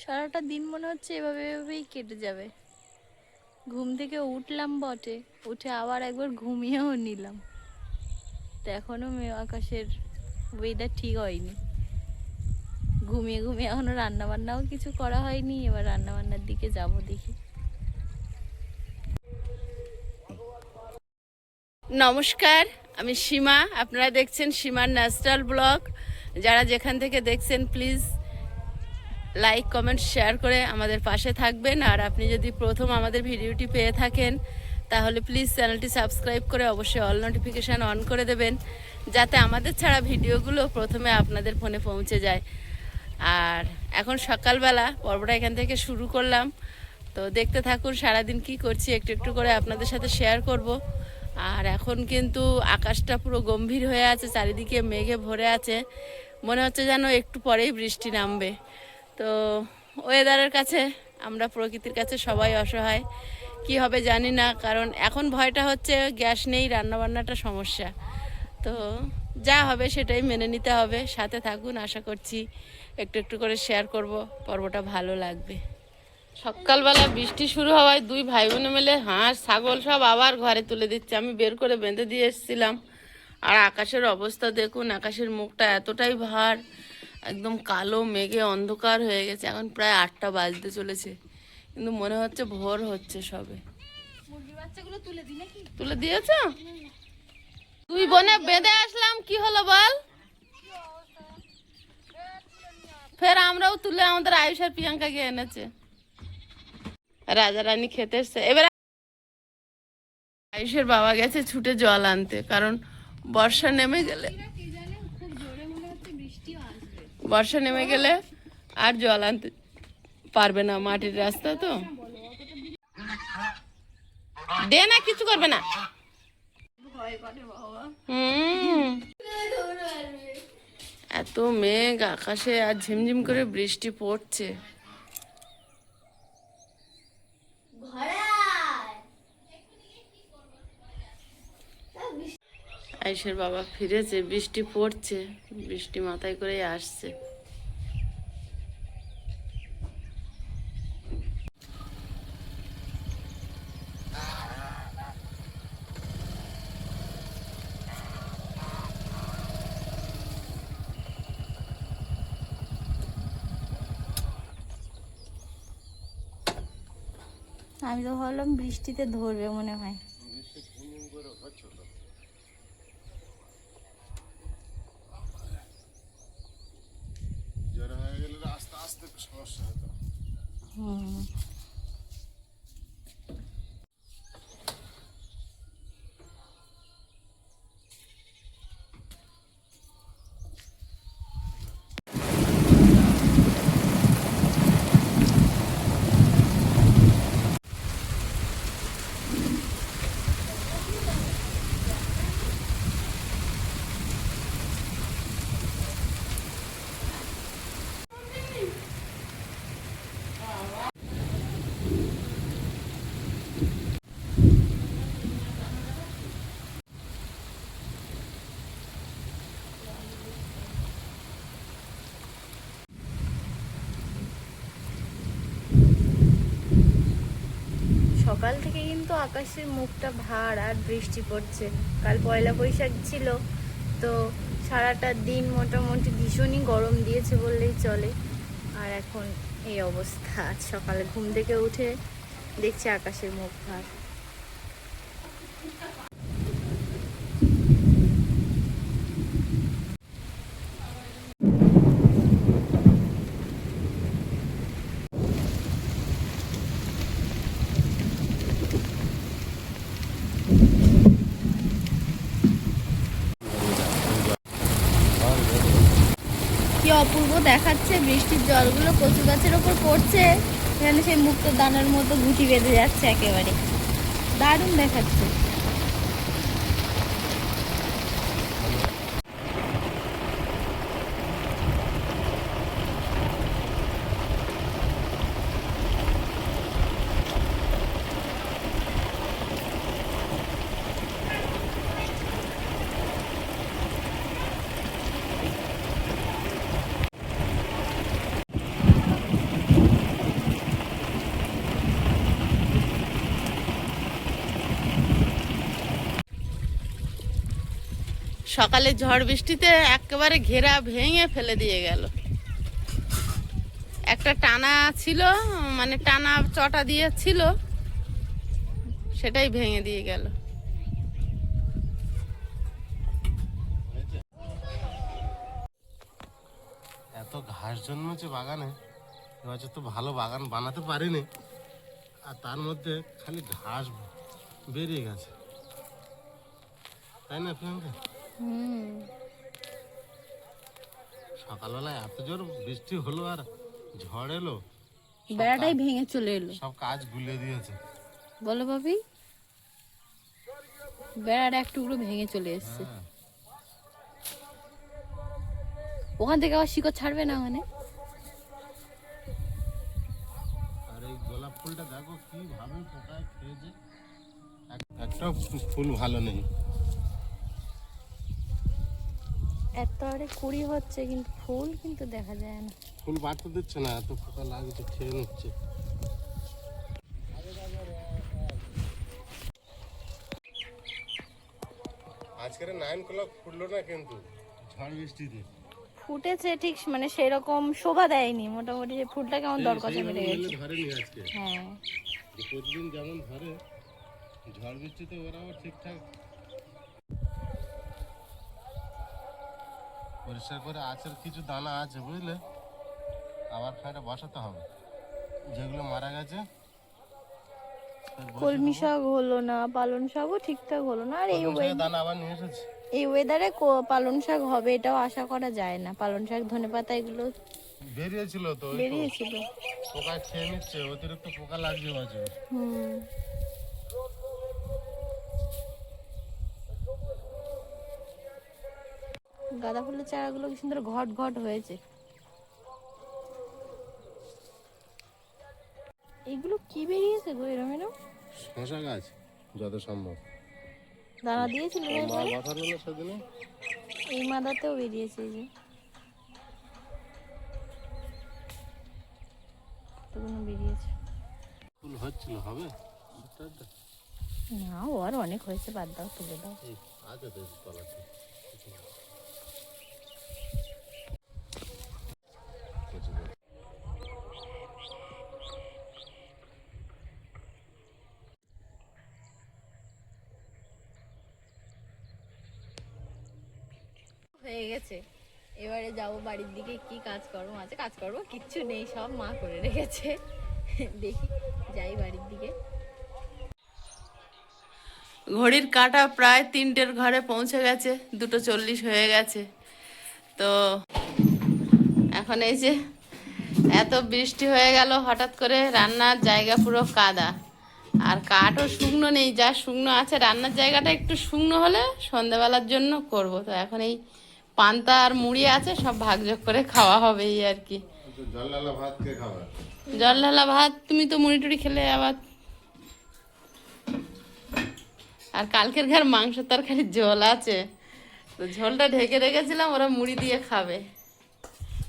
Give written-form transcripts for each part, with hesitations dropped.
সারাটা দিন মনে হচ্ছে এভাবে এভাবেই কেটে যাবে। ঘুম থেকে উঠলাম বটে, উঠে আবার একবার ঘুমিয়েও নিলাম। তো এখনো আকাশের ওয়েদার ঠিক হয়নি। ঘুমিয়ে ঘুমিয়ে এখনো রান্না বান্নাও কিছু করা হয়নি। এবার রান্না বান্নার দিকে যাব, দেখি। নমস্কার, আমি সীমা। আপনারা দেখছেন সীমার ন্যাচারাল ব্লগ। যারা যেখান থেকে দেখছেন প্লিজ লাইক কমেন্ট শেয়ার করে আমাদের পাশে থাকবেন। আর আপনি যদি প্রথম আমাদের ভিডিওটি পেয়ে থাকেন তাহলে প্লিজ চ্যানেলটি সাবস্ক্রাইব করে অবশ্যই অল নোটিফিকেশান অন করে দেবেন, যাতে আমাদের ছাড়া ভিডিওগুলো প্রথমে আপনাদের ফোনে পৌঁছে যায়। আর এখন সকালবেলা পর্বটা এখান থেকে শুরু করলাম, তো দেখতে থাকুন সারাদিন কি করছি একটু একটু করে আপনাদের সাথে শেয়ার করব। আর এখন কিন্তু আকাশটা পুরো গম্ভীর হয়ে আছে, চারিদিকে মেঘে ভরে আছে, মনে হচ্ছে যেন একটু পরেই বৃষ্টি নামবে। তো ওয়েদারের কাছে, আমরা প্রকৃতির কাছে সবাই অসহায়, কি হবে জানি না। কারণ এখন ভয়টা হচ্ছে গ্যাস নেই, রান্নাবান্নাটা সমস্যা। তো যা হবে সেটাই মেনে নিতে হবে। সাথে থাকুন, আশা করছি একটু একটু করে শেয়ার করব, পর্বটা ভালো লাগবে। সকালবেলা বৃষ্টি শুরু হওয়ায় দুই ভাই বোনে মিলে হাঁস ছাগল সব আবার ঘরে তুলে দিচ্ছে। আমি বের করে বেঁধে দিয়ে এসেছিলাম। আর আকাশের অবস্থা দেখুন, আকাশের মুখটা এতটাই ভার, একদম কালো মেঘে অন্ধকার হয়ে গেছে। এখন প্রায় 8টা বাজতে চলেছে, কিন্তু মনে হচ্ছে ভোর হচ্ছে সবে। মুরগি বাচ্চাগুলো তুলে দিয়েছ? তুই বোনে বেঁধে আসলাম, কি হলো বল? ফের আমরাও তুলে আমাদের আয়ুষ আর প্রিয়াঙ্কাকে এনেছে। রাজা রানী খেতে এসছে। এবার আয়ুষের বাবা গেছে ছুটে জল আনতে, কারণ বর্ষা নেমে গেলে আর জল আনতে পারবে না, মাটির রাস্তা তো। দে না, কিছু করবে না। এত মেঘ আকাশে আর ঝিমঝিম করে বৃষ্টি পড়ছে। আয়ুষের বাবা ফিরেছে, বৃষ্টি পড়ছে, বৃষ্টি মাথায় করে আসছে। আমি তো ভাবলাম বৃষ্টিতে ধরবে মনে হয়। হুম, সকাল থেকে কিন্তু আকাশের মুখটা ভার আর বৃষ্টি পড়ছে। কাল পয়লা বৈশাখ ছিল, তো সারাটা দিন মোটামুটি ভীষণই গরম দিয়েছে বললেই চলে। আর এখন এই অবস্থা, আজ সকালে ঘুম থেকে উঠে দেখছি আকাশের মুখ ভার। কি অপূর্ব দেখাচ্ছে, বৃষ্টির জলগুলো কচু গাছের ওপর পড়ছে, এখানে সেই মুক্ত দানার মতো গুটি বেঁধে যাচ্ছে, একেবারে দারুণ দেখাচ্ছে। সকালে ঝড় বৃষ্টিতে একেবারে ঘেরা ভেঙে ফেলে দিয়ে গেল। একটা টানা ছিল, মানে টানা চটা দিয়ে ছিল, সেটাই ভেঙে দিয়ে গেল। এত ঘাস জন্মেছে বাগানে, এবছর তো ভালো বাগান বানাতে পারিনি, আর তার মধ্যে খালি ঘাস বেরিয়ে গেছে, তাই না প্রিয়াঙ্কা? সকালবেলায় এত জোর বৃষ্টি হলো আর ঝড় এলো, বেড়াটাই ভেঙে চলে এলো। সব কাজ গুলে দিয়েছে। বলো ভাবি, বেড়াটা এক টুকরো ভেঙে চলে এসছে। হ্যাঁ। ওখান থেকে আবার শিকড় ছাড়বে না ওখানে। আর এই গোলাপ ফুলটা দেখো কিভাবে পোকায় খেয়েছে, একটা ফুল ভালো নেই। এত আরে কুড়ি হচ্ছে কিন্তু ফুল কিন্তু দেখা যায় না। ফুল বাড়তে দিচ্ছে না, এত পোকা লাগছে, খেয়ে নিচ্ছে। আজকের 9 ক্লক ফুটলো না কিন্তু ঝড় বৃষ্টিতে। ফুটেছে ঠিক, মানে সেরকম শোভা দেয়নি, মোটামুটি ফুলটা কেমন দরকার মেরে গেছে। ধরেনি আজকে, হ্যাঁ, যে প্রতিদিন যেমন ধরে, ঝড় বৃষ্টিতে ওরা আবার ঠিকঠাক পরিষ্কার করে আছে। কিছু দানা আছে বুঝলে, আবার খাঁটা বসাতে হবে, যেগুলো মারা গেছে। কলমি শাক হলো না, পালন শাকও ঠিকঠাক হলো না। আর দানা আবার নিয়ে এসেছে। এই ওয়েদারে পালন শাক হবে এটাও আশা করা যায় না। পালন শাক, ধনেপাতা এগুলো বেরিয়েছিল তো, বেরিয়েছিল, পোকা খেয়ে নিচ্ছে, অতিরিক্ত পোকা লাগছে বছর। গাঁদা ফুলের চারাগুলো কি সুন্দর ঘট ঘট হয়েছে। এগুলো কি বেরিয়েছে গো এরম এরম? শশা গাছ যত সম্ভব। দানা দিয়েছিল মা বসালো না সেদিনে, এই মাদাতেও বেরিয়েছে। এই যে কতগুলো বেরিয়েছে। ফুল হচ্ছিল, হবে না, ও আর অনেক হয়েছে, বাদ দাও, তুলে দাও। আছে তো তলাতে। হয়ে গেছে, এবারে যাবো বাড়ির দিকে। কি কাজকর্ম আছে, কাজকর্ম কিচ্ছু নেই, সব মা করে রেখেছে। দেখি যাই বাড়ির দিকে। ঘড়ির কাঁটা প্রায় 3টের ঘরে পৌঁছে গেছে, 2:40 হয়ে গেছে। তো এখন এই যে এত বৃষ্টি হয়ে গেল হঠাৎ করে, রান্নার জায়গা পুরো কাদা, আর কাঠও শুকনো নেই। যা শুকনো আছে, রান্নার জায়গাটা একটু শুকনো হলে সন্ধ্যাবেলার জন্য করব। তো এখন এই পান্তা আর মুড়ি আছে, সব ভাগযোগ করে খাওয়া হবে এই আর কি। জল ঢালা ভাত কে খাবে? জল ঢালা ভাত, তুমি তো মুড়ি টুড়ি খেলে আবার। আর কালকের ঘর মাংস তরকারির ঝোল আছে, তো ঝোলটা ঢেকে রেখেছিলাম, ওরা মুড়ি দিয়ে খাবে।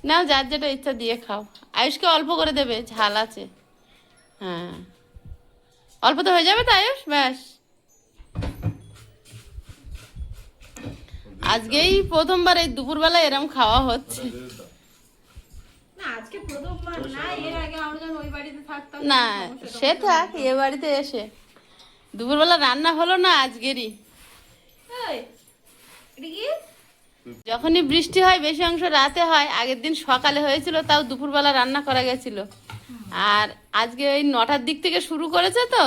নাও, যার যেটা ইচ্ছা দিয়ে খাও। আয়ুষকে অল্প করে দেবে, ঝাল আছে। হ্যাঁ, অল্প তো হয়ে যাবে তো আয়ুষ, ব্যাস। আজকেই প্রথমবার এই দুপুরবেলা এরম খাওয়া হচ্ছে। না, সে থাক, এ বাড়িতে এসে দুপুরবেলা রান্না হলো না আজকেরই। যখনই বৃষ্টি হয় বেশি অংশ রাতে হয়, আগের দিন সকালে হয়েছিল, তাও দুপুরবেলা রান্না করা গেছিল। আর আজকে ওই 9টার দিক থেকে শুরু করেছে, তো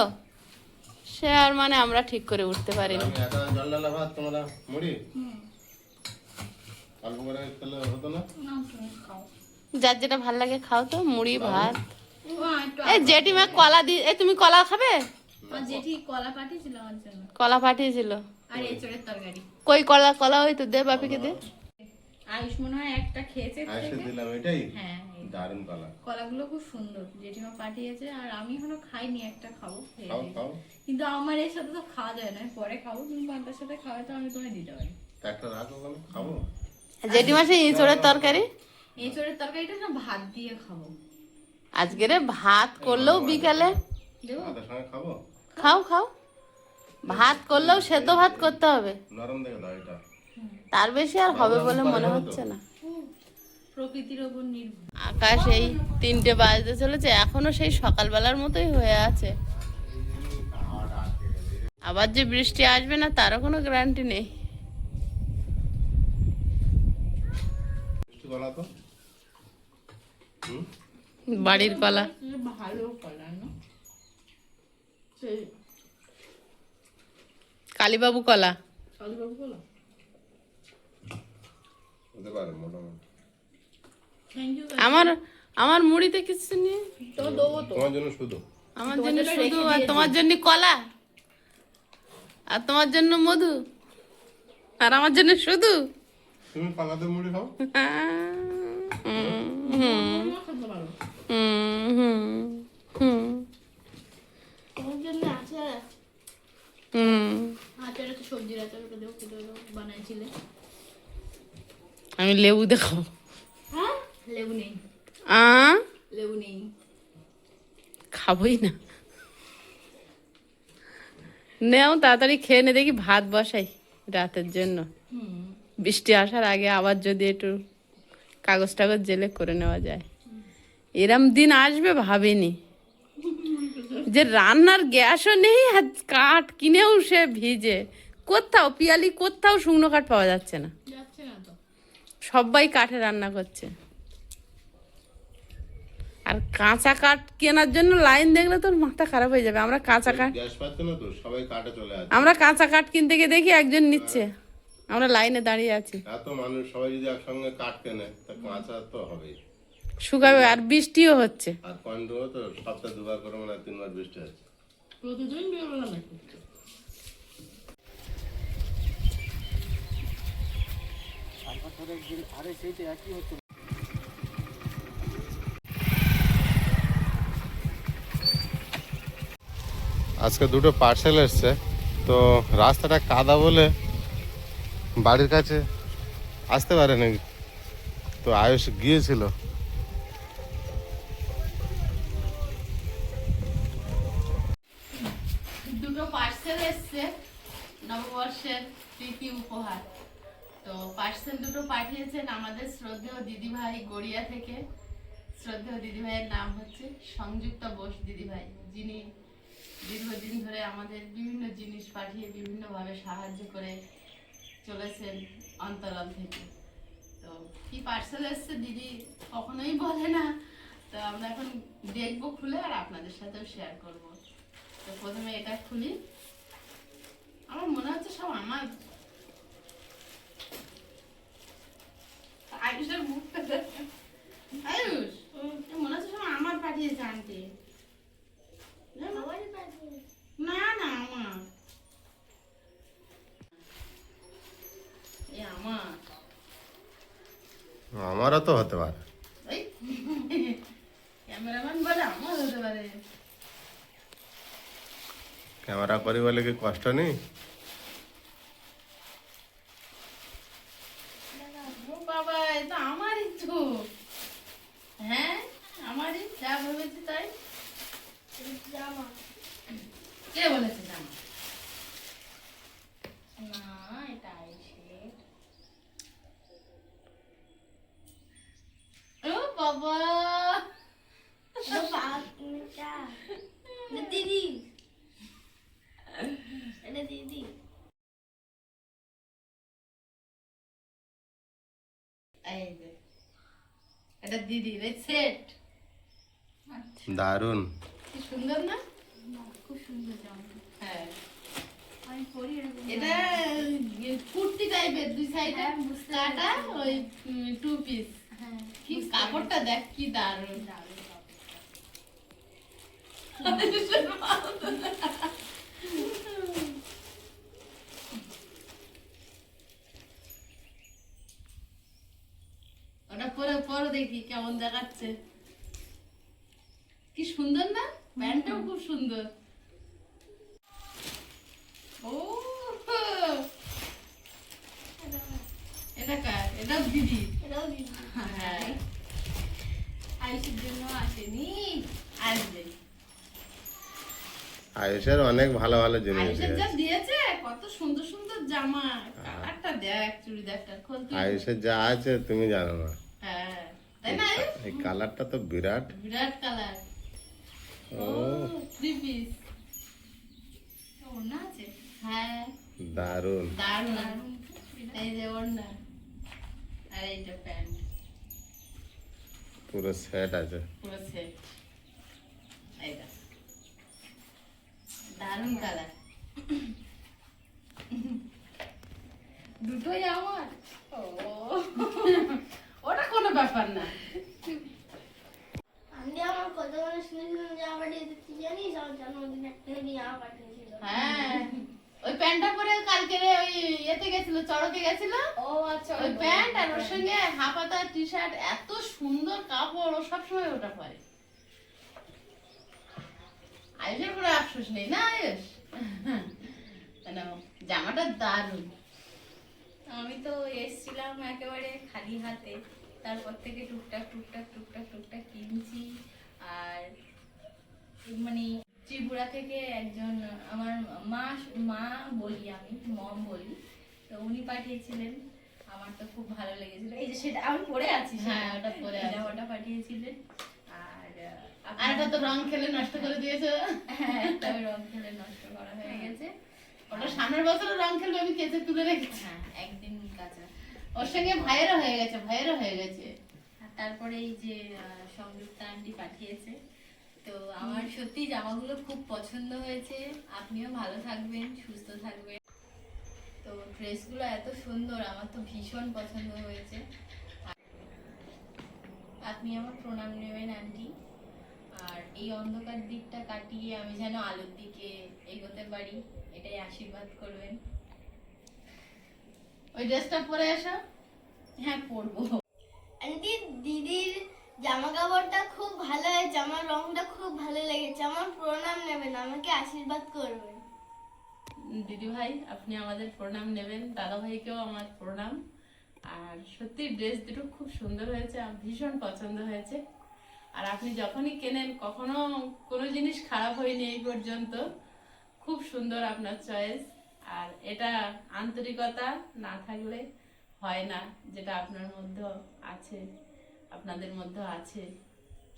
সে আর মানে আমরা ঠিক করে উঠতে পারিনি। জল ঢালা ভাত, তোমরা মুড়ি অল্প করে খেলে হতো না? যার যেটা ভাল লাগে খাও তো, মুড়ি ভাত। এই জেঠিমা কলা দি, এই তুমি কলা খাবে? জেঠি কলা পাঠিয়েছিল আমার জন্য, কলা পাঠিয়েছিল। আর এঁচড়ের তরকারি। কই কলা? কলা ওই তো, দে বাপিকে দে। আয়ুষ মনে হয় একটা খেয়েছে। আইসে দিলাম, এটাই হ্যাঁ, দারুণ কলা। কলাগুলো খুব সুন্দর, জেঠিমা পাঠিয়েছে। আর আমি এখনো খাইনি, একটা খাবো, খেয়ে খাও দেখি। খাও, কিন্তু আমার এর সাথে তো খাওয়া যায় না, পরে খাবো। তুমি পান্তার সাথে খাওয়া তো আমি তোমায় দিতে পারি। একটা রাখো, কেন খাবো? জেঠিমা সেই ইঁচড়ের তরকারি, এঁচড়ের তরকারিটা না ভাত দিয়ে খাবো। আজকে রে ভাত করলেও বিকালে দেবো? ভাতের সঙ্গে খাবো? খাও খাও, ভাত করলেও সেদ্ধ ভাত করতে হবে। নরম দেখে দাও এটা। তার বেশি আর হবে বলে মনে হচ্ছে না। প্রকৃতির ওপর নির্ভর। আকাশ এই 3টে বাজতে চলেছে, এখনো সেই সকালবেলার মতোই হয়ে আছে। আবার যে বৃষ্টি আসবে না তারও কোনো গ্যারান্টি নেই। বাড়ির কলা, ভালো কলা না, সেই কালীবাবু কলা। কালীবাবু কলা। Thank you. আমার আমার মুড়িতে কিছু নেই, তো দেবো তো। তোমার জন্য শুধু আমার জন্য শুধু, আর তোমার জন্য কলা, আর তোমার জন্য মধু, আর আমার জন্য শুধু। তুমি পালাতে মুড়ি খাও। তোমরা খেতে পারো। তোমার জন্য আচার আছে। আচার আছে, সবজির আচার, ওটা দেবো, কেটে দেবো, বানাইছিলে। আমি লেবু দেখাবো। হ্যাঁ, লেবু নেই, আ লেবু নেই। খাবোই না। নেও তাড়াতাড়ি খেয়ে নে, দেখি ভাত বসাই রাতের জন্য। বৃষ্টি আসার আগে আবার যদি একটু কাগজ টাগজ জেলে করে নেওয়া যায়। এরম দিন আসবে ভাবিনি, যে রান্নার গ্যাসও নেই আর কাঠ কিনেও সে ভিজে। কোথাও পিয়ালি, কোথাও শুকনো কাঠ পাওয়া যাচ্ছে না, যাচ্ছে না তো। সবাই কাঠে রান্না করছে। আর কাঁচা কাঠ কেনার জন্য লাইন দেখলে তোর মাথা খারাপ হয়ে যাবে। আমরা কাঁচা কাঠ, গ্যাস পাচ্ছে না তো, সবাই কাটে চলে আসে। আমরা কাঁচা কাঠ কিনতে গিয়ে দেখি একজন নিচ্ছে, আমরা লাইনে দাঁড়িয়ে আছি। এত মানুষ সবাই যদি একসঙ্গে কাঠ কেনে তা কাঁচা তো হবেই। শুকাবে, আর বৃষ্টিও হচ্ছে। আর কন্টিনিউ তো সপ্তাহে 2বার করে মানে 3বার বৃষ্টি হচ্ছে। প্রতিদিন বিকেলবেলা নাকি? আজকে 2টো পার্সেল এসছে, তো রাস্তাটা কাদা বলে বাড়ির কাছে আসতে পারে নাকি, তো আয়ুষ গিয়েছিল। দুটো পার্সেল এসছে নববর্ষের প্রীতি উপহার। তো পার্সেল দুটো পাঠিয়েছেন আমাদের শ্রদ্ধেয় দিদিভাই গড়িয়া থেকে। শ্রদ্ধেয় দিদিভাইয়ের নাম হচ্ছে সংযুক্তা বোস দিদিভাই, যিনি দীর্ঘদিন ধরে আমাদের বিভিন্ন জিনিস পাঠিয়ে বিভিন্নভাবে সাহায্য করে চলেছেন অন্তরাল থেকে। তো কি পার্সেল এসছে দিদি কখনোই বলে না, তো আমরা এখন দেখবো খুলে আর আপনাদের সাথেও শেয়ার করব। তো প্রথমে এটা খুলি। আমার মনে হচ্ছে সব আমার। আয়ুষের মুখটা দেখো। আয়ুষ, মনে হচ্ছে সব আমার পাঠিয়েছে আন্টি। না না, আমার আমার আমারও তো হতে পারে। এই ক্যামেরাম্যান বলে আমার হতে পারে। ক্যামেরা করি বলে কি কষ্ট নেই? ও বাবা, এটা আমারই তো। হ্যাঁ, আমারই, যা ভেবেছি তাই। জামা কে বলেছে জামা? না, এটা আইসের। ও বাবা, দিদি, এটা দিদি। এই যে এটা দিদির এই সেট। দারুণ। কি সুন্দর না? খুব সুন্দর জামা। হ্যাঁ, আমি পরি এরকম। এটা কুর্তি টাইপের, দুই সাইডে হ্যাঁ, বুঝতে কাটা, পেরেছি। ওই 2 পিস। হ্যাঁ, কি কাপড়টা দেখ, কি দারুণ। দারুণ কাপড়। ওটা পরে পরে দেখি কেমন দেখাচ্ছে। কি সুন্দর না? প্যান্টটাও খুব সুন্দর। ও, এটা কার? এটাও দিদি। এটাও দিদি। হ্যাঁ, আইসের জন্য আসেনি। আসবে। আয়ুষের অনেক ভালো ভালো জিনিস আয়ুষের যা আছে। দিয়েছে কত সুন্দর সুন্দর জামা, কালারটা দেখ চুড়িদারটা খোল তুই। আয়ুষের যা আছে তুমি জানো না। হ্যাঁ তাই না আয়ুষ? এই কালারটা তো বিরাট। বিরাট কালার। ও থ্রি পিস। ওড়না আছে? হ্যাঁ দারুণ। দারুণ। এই যে ওড়না আর এইটা প্যান্ট, পুরো সেট আছে। পুরো সেট। এইটা দারুণ কালার। দুটোই আমার। ও ওটা কোনো ব্যাপার না। আমি আমার কত বড় শুনেছিলাম জামা পাঠিয়ে দিচ্ছি জানিস, আমার জন্মদিন একটা জামা পাঠিয়েছিল। হ্যাঁ ওই প্যান্টটা পরে কালকে ওই ইয়েতে গেছিল, চড়কে গেছিল। ও আচ্ছা, ওই প্যান্ট আর ওর সঙ্গে হাফাতা টি শার্ট, এত সুন্দর কাপড়, ও সবসময় ওটা পরে। আয়ুষের কোনো আফসোস নেই না আয়ুষ? কেন, জামাটা দারুণ। আমি তো এসেছিলাম একেবারে খালি হাতে, তারপর থেকে টুকটাক টুকটাক টুকটাক টুকটাক কিনছি। আর মানে ত্রিপুরা থেকে একজন আমার মা বলি, আমি মম বলি, তো উনি পাঠিয়েছিলেন। আমার তো খুব ভালো লেগেছিল, এই যে সেটা আমি পরে আছি, হ্যাঁ, ওটা পরে আছি। ওটা পাঠিয়েছিলেন। আর আর এটা তো রং খেলে নষ্ট করে দিয়েছে। হ্যাঁ, তবে রং খেলে নষ্ট করা হয়ে গেছে। ওটা সামনের বছর রং খেলবে, আমি কেচে তুলে রেখেছি। হ্যাঁ, একদিন কাঁচা। ওর সঙ্গে ভাইয়েরও হয়ে গেছে, ভাইয়েরও হয়ে গেছে। আর তারপরে এই যে সংযুক্তা আন্টি পাঠিয়েছে, তো আমার সত্যি জামাগুলো খুব পছন্দ হয়েছে। আপনিও ভালো থাকবেন, সুস্থ থাকবেন। তো ড্রেসগুলো এত সুন্দর, আমার তো ভীষণ পছন্দ হয়েছে। আপনি আমার প্রণাম নেবেন আন্টি। আর এই অন্ধকার দিকটা কাটিয়ে আমি যেন আলোর দিকে এগোতে পারি, এটাই আশীর্বাদ করবেন। ওই ড্রেসটা পরে এসো। হ্যাঁ, পরবো। আন্টি দিদির জামা কাপড়টা খুব ভালো হয়েছে, আমার রংটা খুব ভালো লেগেছে, আমার প্রণাম নেবেন, আমাকে আশীর্বাদ করবেন। দিদি ভাই আপনি আমাদের প্রণাম নেবেন, দাদা ভাইকেও আমার প্রণাম। আর সত্যি ড্রেস দুটো খুব সুন্দর হয়েছে, আমার ভীষণ পছন্দ হয়েছে। আর আপনি যখনই কেনেন কখনো কোনো জিনিস খারাপ হয়নি এই পর্যন্ত। খুব সুন্দর আপনার চয়েস। আর এটা আন্তরিকতা না থাকলে হয় না, যেটা আপনার মধ্যে আছে, আপনাদের মধ্যে আছে।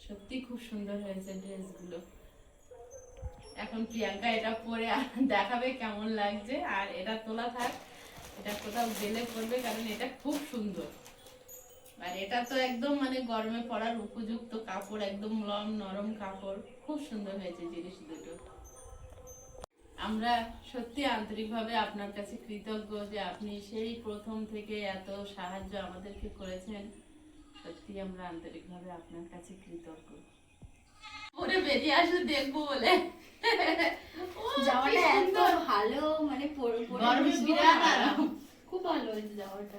সত্যি খুব সুন্দর হয়েছে ড্রেসগুলো। এখন প্রিয়াঙ্কা এটা পরে দেখাবে কেমন লাগছে। আর এটা তোলা থাক, এটা কোথাও গেলে পরবে, কারণ এটা খুব সুন্দর। আর এটা তো একদম মানে গরমে পরার উপযুক্ত কাপড়, একদম নরম কাপড়। খুব সুন্দর হয়েছে জিনিস দুটো। আমরা সত্যি আন্তরিকভাবে আপনার কাছে কৃতজ্ঞ যে আপনি সেই প্রথম থেকে এত সাহায্য আমাদেরকে করেছেন। সত্যি আমরা আন্তরিকভাবে আপনার কাছে কৃতজ্ঞ। পরে বেরিয়ে আসো দেখবো বলে। জামাটা এত ভালো, মানে গরমে বিরাট আরাম। খুব ভালো হয়েছে জামাটা।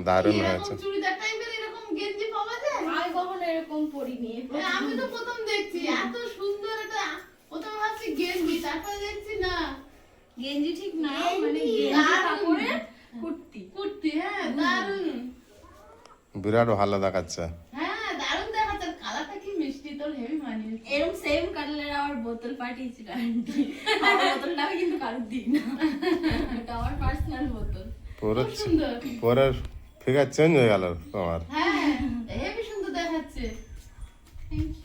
দারুণ এরকম হয়েছে। চুড়িদার টাইপের এরকম গেঞ্জি পাওয়া যায়? আমি কখনো এরকম পরিনি। আমি তো প্রথম দেখছি এত সুন্দর এটা। প্রথমে ভাবছি গেঞ্জি, তারপরে দেখছি না গেঞ্জি ঠিক না, গেঞ্জি। মানে গেঞ্জি দারুণ। কাপড়ের কুর্তি। কুর্তি। হ্যাঁ দারুণ। বিরাট ভালো দেখাচ্ছে। হ্যাঁ দারুণ দেখাচ্ছে। কালারটা কি মিষ্টি, তোর হেভি মানিয়েছে। এরকম সেম কালারের আমার বোতল পাঠিয়েছিল আন্টি। আমার বোতলটা আমি কিন্তু কারোর দিই না, এটা আমার পার্সোনাল বোতল। পুরো খুব সুন্দর। পরে ফিগার চেঞ্জ হয়ে গেল তোমার। হ্যাঁ হেভি সুন্দর দেখাচ্ছে। Thank you.